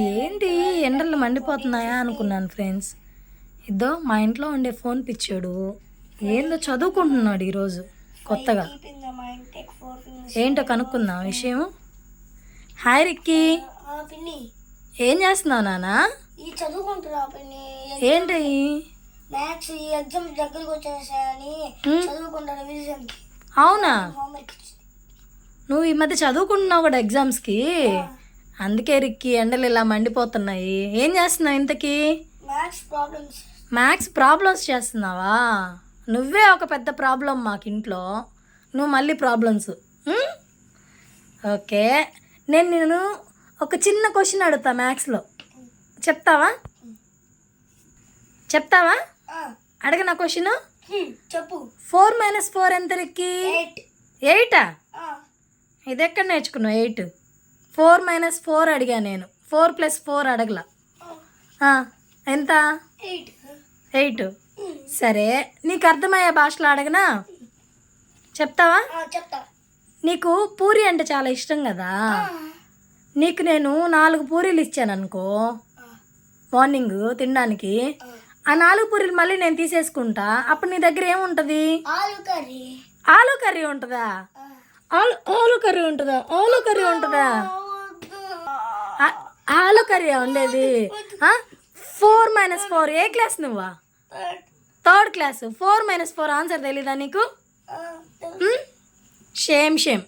ఏంటి ఎండలు మండిపోతున్నాయా అనుకున్నాను ఫ్రెండ్స్. ఇద్దో మా ఇంట్లో ఉండే ఫోన్ పిచ్చాడు, ఏందో చదువుకుంటున్నాడు ఈరోజు కొత్తగా. ఏంటో కనుక్కుందాం విషయం. హాయ్ రిక్కీ, ఏం చేస్తున్నావు నానా? ఏంటి అవునా, నువ్వు ఈ మధ్య చదువుకుంటున్నావు కూడా ఎగ్జామ్స్కి, అందుకే రిక్కీ ఎండలు ఇలా మండిపోతున్నాయి. ఏం చేస్తున్నావు ఇంతకీ? మ్యాథ్స్ ప్రాబ్లమ్స్ చేస్తున్నావా? నువ్వే ఒక పెద్ద ప్రాబ్లం మాకు ఇంట్లో, నువ్వు మళ్ళీ ప్రాబ్లమ్స్. ఓకే, నేను ఒక చిన్న క్వశ్చన్ అడుగుతా మ్యాథ్స్లో, చెప్తావా? అడగనా క్వశ్చన్? చెప్పు. 4 - 4 ఎంత రిక్కీ? 8. ఇది ఎక్కడ నేర్చుకున్నావు 8? 4 - 4 అడిగా నేను, 4 + 4 అడగలా. ఎంత? 8. సరే, నీకు అర్థమయ్యే భాషలో అడగనా? చెప్తావా? నీకు పూరి అంటే చాలా ఇష్టం కదా, నీకు నేను 4 పూరీలు ఇచ్చాను అనుకో మార్నింగ్ తినడానికి, ఆ 4 పూరీలు మళ్ళీ నేను తీసేసుకుంటా, అప్పుడు నీ దగ్గర ఏముంటుంది? ఆలు కర్రీ ఉంటుందా? ఆలు కర్రీ ఉంటుందా? ఆలు కర్రీ ఉండేది. 4 - 4 ఏ క్లాస్ నువ్వా? 3rd class. 4 - 4 ఆన్సర్ తెలీదా నీకు? షేమ్.